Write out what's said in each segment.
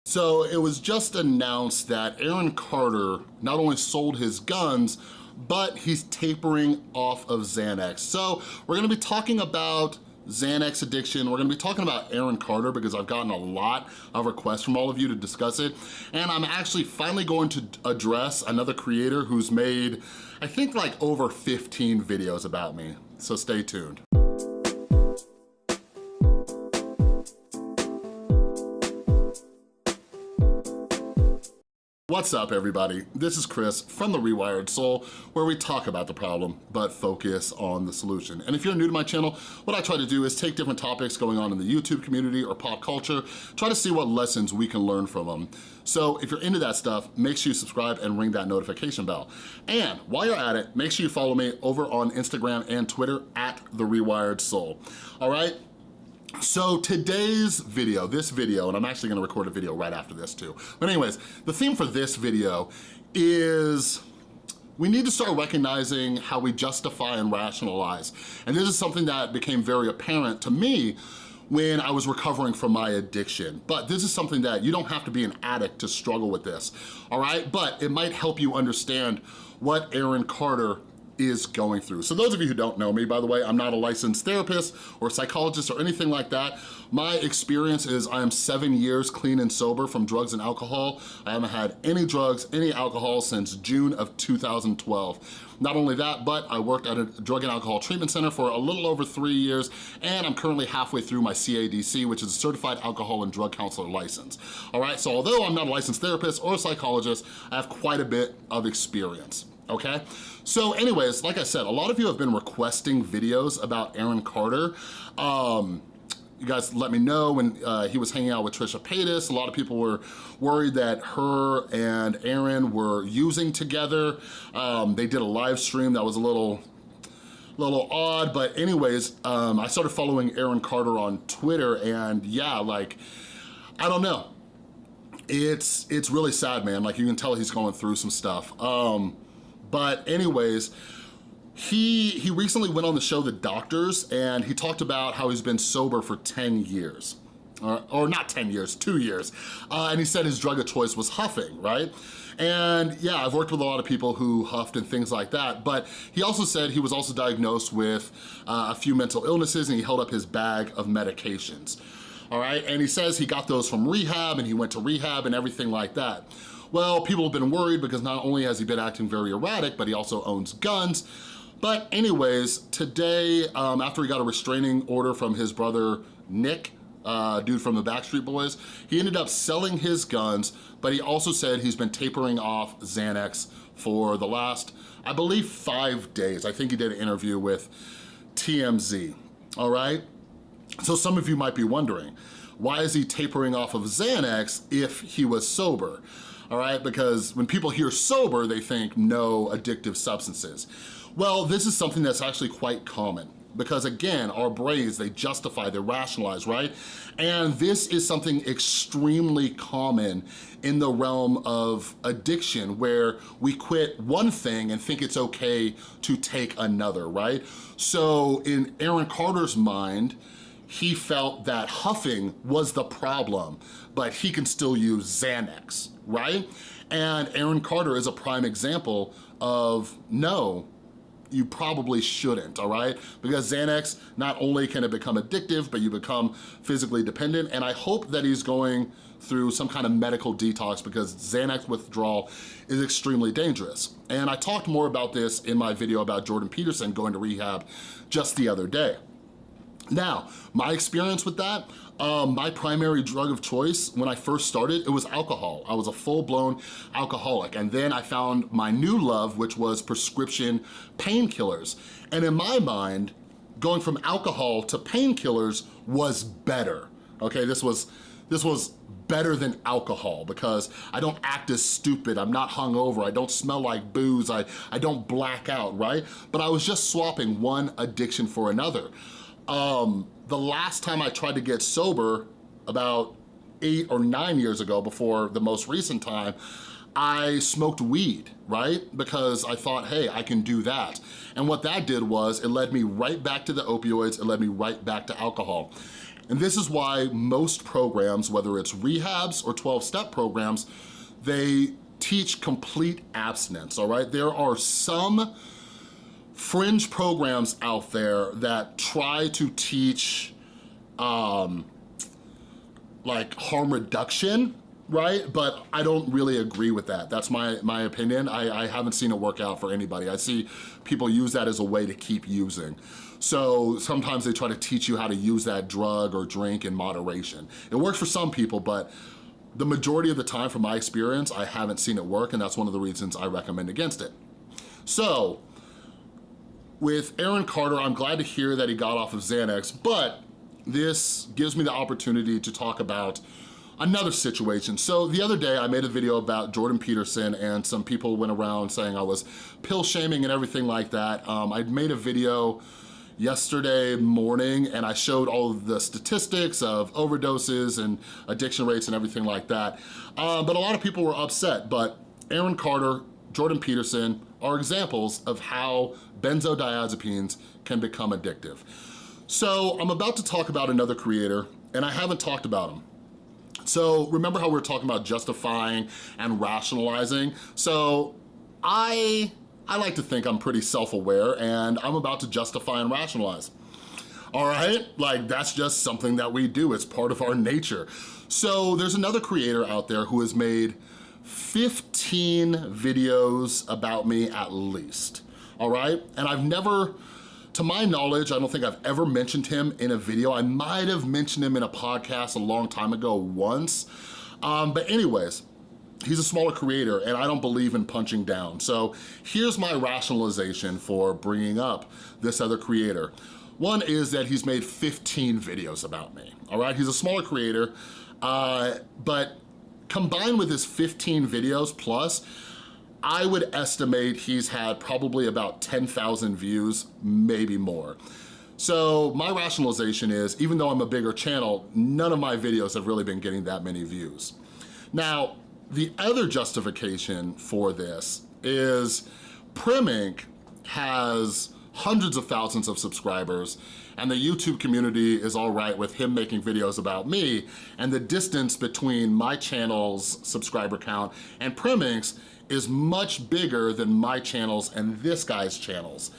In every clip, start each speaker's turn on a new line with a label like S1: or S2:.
S1: So it was just announced that Aaron Carter not only sold his guns, but he's tapering off of Xanax. So we're gonna be talking about Xanax addiction. We're gonna be talking about Aaron Carter because I've gotten a lot of requests from all of you to discuss it. And I'm actually finally going to address another creator who's made, I think like over 15 videos about me. So stay tuned. What's up, everybody? This is Chris from The Rewired Soul, where we talk about the problem, but focus on the solution. And if you're new to my channel, what I try to do is take different topics going on in the YouTube community or pop culture, try to see what lessons we can learn from them. So if you're into that stuff, make sure you subscribe and ring that notification bell. And while you're at it, make sure you follow me over on Instagram and Twitter at The Rewired Soul, all right? So today's video, and I'm actually gonna record a video right after this too. But anyways, the theme for this video is we need to start recognizing how we justify and rationalize. And this is something that became very apparent to me when I was recovering from my addiction. But this is something that you don't have to be an addict to struggle with this, all right? But it might help you understand what Aaron Carter is going through. So those of you who don't know me, by the way, I'm not a licensed therapist or psychologist or anything like that. My experience is I am 7 years clean and sober from drugs and alcohol. I haven't had any drugs, any alcohol since June of 2012. Not only that, but I worked at a drug and alcohol treatment center for a little over 3 years, and I'm currently halfway through my CADC, which is a certified alcohol and drug counselor license. All right, so although I'm not a licensed therapist or a psychologist, I have quite a bit of experience. Okay? So anyways, like I said, a lot of you have been requesting videos about Aaron Carter. You guys let me know when he was hanging out with Trisha Paytas. A lot of people were worried that her and Aaron were using together. They did a live stream that was a little odd, but anyways, I started following Aaron Carter on Twitter, and yeah, like, I don't know. It's really sad, man. Like, you can tell he's going through some stuff. But anyways, he recently went on the show The Doctors, and he talked about how he's been sober for 10 years. Or not 10 years, 2 years. And he said his drug of choice was huffing, right? And yeah, I've worked with a lot of people who huffed and things like that, but he also said he was also diagnosed with a few mental illnesses, and he held up his bag of medications. All right, and he says he got those from rehab, and he went to rehab and everything like that. Well, people have been worried because not only has he been acting very erratic, but he also owns guns. But anyways, today, after he got a restraining order from his brother, Nick, dude from the Backstreet Boys, he ended up selling his guns, but he also said he's been tapering off Xanax for the last, I believe, 5 days. I think he did an interview with TMZ, all right? So some of you might be wondering, why is he tapering off of Xanax if he was sober? All right, because when people hear sober, they think no addictive substances. Well, this is something that's actually quite common because again, our brains, they justify, they rationalize, right? And this is something extremely common in the realm of addiction where we quit one thing and think it's okay to take another, right? So in Aaron Carter's mind, he felt that huffing was the problem, but he can still use Xanax, right? And Aaron Carter is a prime example of no, you probably shouldn't, all right? Because Xanax, not only can it become addictive, but you become physically dependent, and I hope that he's going through some kind of medical detox because Xanax withdrawal is extremely dangerous. And I talked more about this in my video about Jordan Peterson going to rehab just the other day. Now, my experience with that, my primary drug of choice when I first started, it was alcohol. I was a full-blown alcoholic. And then I found my new love, which was prescription painkillers. And in my mind, going from alcohol to painkillers was better. Okay, this was better than alcohol because I don't act as stupid, I'm not hungover, I don't smell like booze, I don't black out, right? But I was just swapping one addiction for another. The last time I tried to get sober, about 8 or 9 years ago before the most recent time, I smoked weed, right? Because I thought, hey, I can do that. And what that did was it led me right back to the opioids, it led me right back to alcohol. And this is why most programs, whether it's rehabs or 12-step programs, they teach complete abstinence, all right? There are some fringe programs out there that try to teach like harm reduction, right? But I don't really agree with that. That's my opinion. I haven't seen it work out for anybody. I see people use that as a way to keep using. So sometimes they try to teach you how to use that drug or drink in moderation. It works for some people, but the majority of the time, from my experience, I haven't seen it work, and that's one of the reasons I recommend against it. So with Aaron Carter, I'm glad to hear that he got off of Xanax, but this gives me the opportunity to talk about another situation. So the other day I made a video about Jordan Peterson, and some people went around saying I was pill shaming and everything like that. I made a video yesterday morning and I showed all of the statistics of overdoses and addiction rates and everything like that. But a lot of people were upset, but Aaron Carter, Jordan Peterson are examples of how benzodiazepines can become addictive. So I'm about to talk about another creator, and I haven't talked about him. So remember how we were talking about justifying and rationalizing? So I like to think I'm pretty self-aware, and I'm about to justify and rationalize. All right, like that's just something that we do. It's part of our nature. So there's another creator out there who has made 15 videos about me at least, all right? And I've never, to my knowledge, I don't think I've ever mentioned him in a video. I might have mentioned him in a podcast a long time ago once. But anyways, he's a smaller creator, and I don't believe in punching down. So here's my rationalization for bringing up this other creator. One is that he's made 15 videos about me, all right? He's a smaller creator, but combined with his 15 videos plus, I would estimate he's had probably about 10,000 views, maybe more. So my rationalization is, even though I'm a bigger channel, none of my videos have really been getting that many views. Now, the other justification for this is Prim Inc. has hundreds of thousands of subscribers, and the YouTube community is all right with him making videos about me, and the distance between my channel's subscriber count and Prim Inc.'s is much bigger than my channels and this guy's channels.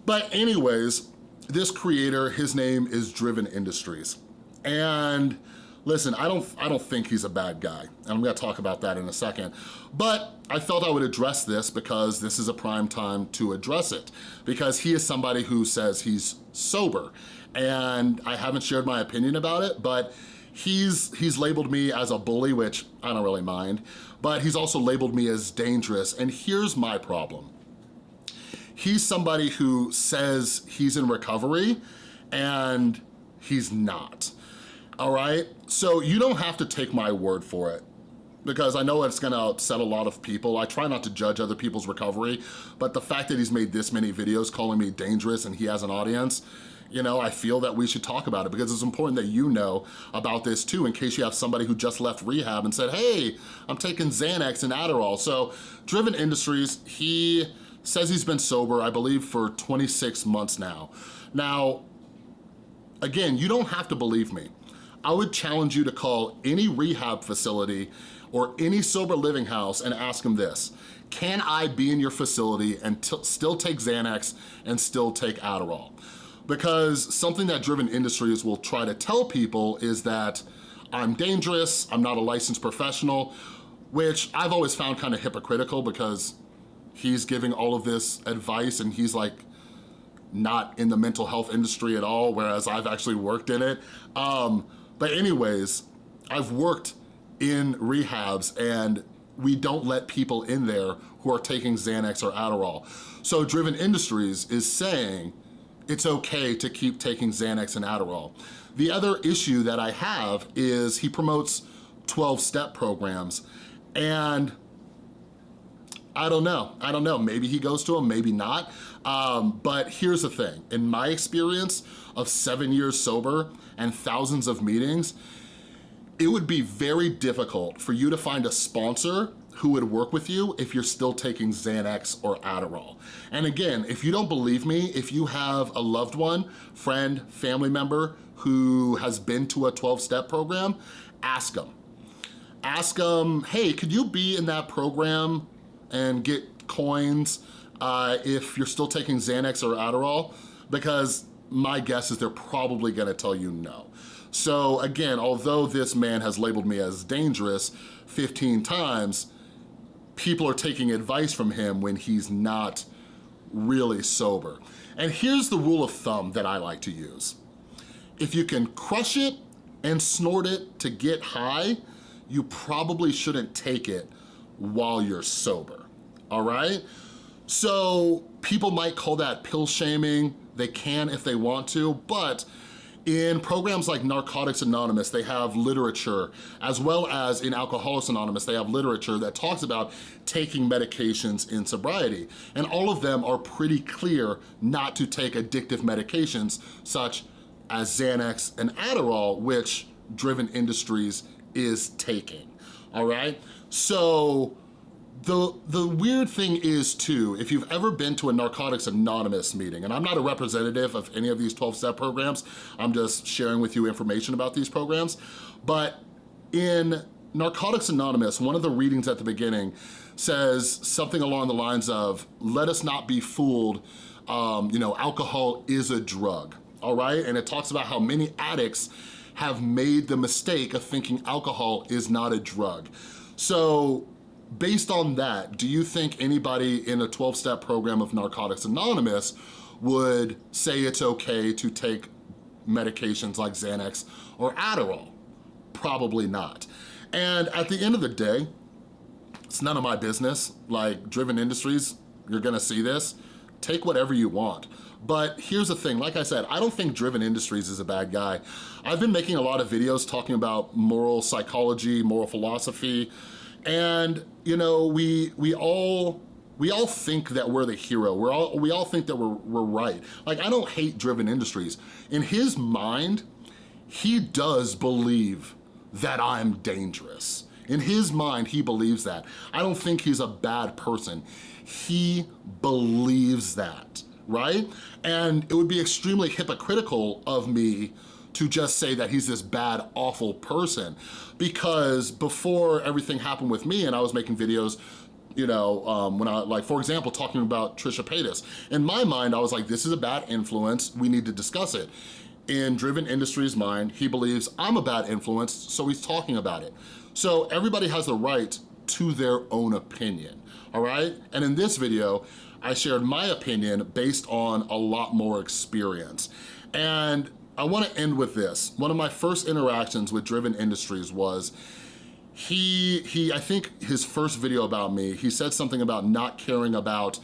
S1: But anyways, this creator, his name is Driven Industries. And listen, I don't think he's a bad guy, and I'm gonna talk about that in a second. But I felt I would address this because this is a prime time to address it, because he is somebody who says he's sober, and I haven't shared my opinion about it, but he's labeled me as a bully, which I don't really mind, but he's also labeled me as dangerous, and here's my problem. He's somebody who says he's in recovery, and he's not. All right, so you don't have to take my word for it, because I know it's gonna upset a lot of people. I try not to judge other people's recovery, but the fact that he's made this many videos calling me dangerous and he has an audience, you know, I feel that we should talk about it, because it's important that you know about this too, in case you have somebody who just left rehab and said, hey, I'm taking Xanax and Adderall. So Driven Industries, he says he's been sober, I believe, for 26 months now. Now, again, you don't have to believe me. I would challenge you to call any rehab facility or any sober living house and ask them this: can I be in your facility and still take Xanax and still take Adderall? Because something that Driven Industries will try to tell people is that I'm dangerous, I'm not a licensed professional, which I've always found kind of hypocritical, because he's giving all of this advice and he's like not in the mental health industry at all, whereas I've actually worked in it. But anyways, I've worked in rehabs, and we don't let people in there who are taking Xanax or Adderall. So Driven Industries is saying it's okay to keep taking Xanax and Adderall. The other issue that I have is he promotes 12-step programs, and I don't know, maybe he goes to them, maybe not. But here's the thing, in my experience of 7 years sober and thousands of meetings, it would be very difficult for you to find a sponsor who would work with you if you're still taking Xanax or Adderall. And again, if you don't believe me, if you have a loved one, friend, family member who has been to a 12-step program, ask them. Ask them, hey, could you be in that program and get coins if you're still taking Xanax or Adderall? Because my guess is they're probably gonna tell you no. So again, although this man has labeled me as dangerous 15 times, people are taking advice from him when he's not really sober. And here's the rule of thumb that I like to use. If you can crush it and snort it to get high, you probably shouldn't take it while you're sober, all right? So people might call that pill shaming. They can if they want to, but in programs like Narcotics Anonymous, they have literature, as well as in Alcoholics Anonymous, they have literature that talks about taking medications in sobriety. And all of them are pretty clear not to take addictive medications such as Xanax and Adderall, which Driven Industries is taking, all right? So the weird thing is too, if you've ever been to a Narcotics Anonymous meeting, and I'm not a representative of any of these 12-step programs, I'm just sharing with you information about these programs, but in Narcotics Anonymous, one of the readings at the beginning says something along the lines of, let us not be fooled, alcohol is a drug, all right? And it talks about how many addicts have made the mistake of thinking alcohol is not a drug. So based on that, do you think anybody in a 12-step program of Narcotics Anonymous would say it's okay to take medications like Xanax or Adderall? Probably not. And at the end of the day, it's none of my business. Like Driven Industries, you're gonna see this, take whatever you want. But here's the thing, like I said, I don't think Driven Industries is a bad guy. I've been making a lot of videos talking about moral psychology, moral philosophy, and we all think that we're the hero. We all think that we're right. Like, I don't hate Driven Industries. In his mind, he does believe that I'm dangerous. In his mind, he believes that. I don't think he's a bad person. He believes that, right? And it would be extremely hypocritical of me to just say that he's this bad, awful person. Because before everything happened with me and I was making videos, when I, like, for example, talking about Trisha Paytas, in my mind, I was like, this is a bad influence, we need to discuss it. In Driven Industries' mind, he believes I'm a bad influence, so he's talking about it. So everybody has the right to their own opinion, all right? And in this video, I shared my opinion based on a lot more experience. And I wanna end with this. One of my first interactions with Driven Industries was, I think his first video about me, he said something about not caring about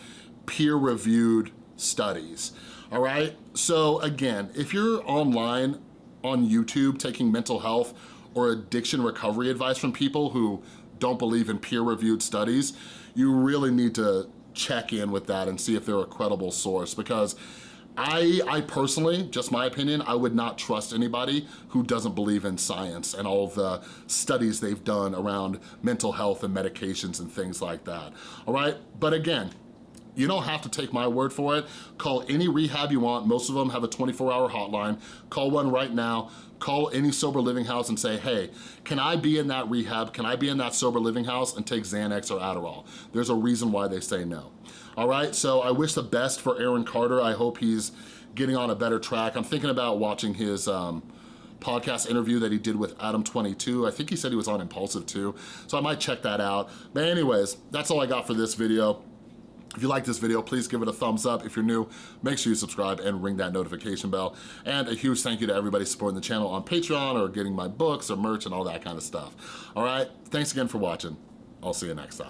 S1: peer-reviewed studies, all right? So again, if you're online on YouTube taking mental health or addiction recovery advice from people who don't believe in peer-reviewed studies, you really need to check in with that and see if they're a credible source, because I personally, just my opinion, I would not trust anybody who doesn't believe in science and all the studies they've done around mental health and medications and things like that, all right? But again, you don't have to take my word for it. Call any rehab you want. Most of them have a 24-hour hotline. Call one right now. Call any sober living house and say, hey, can I be in that rehab? Can I be in that sober living house and take Xanax or Adderall? There's a reason why they say no. All right, so I wish the best for Aaron Carter. I hope he's getting on a better track. I'm thinking about watching his podcast interview that he did with Adam 22. I think he said he was on Impulsive too, so I might check that out. But anyways, that's all I got for this video. If you like this video, please give it a thumbs up. If you're new, make sure you subscribe and ring that notification bell. And a huge thank you to everybody supporting the channel on Patreon or getting my books or merch and all that kind of stuff. All right, thanks again for watching. I'll see you next time.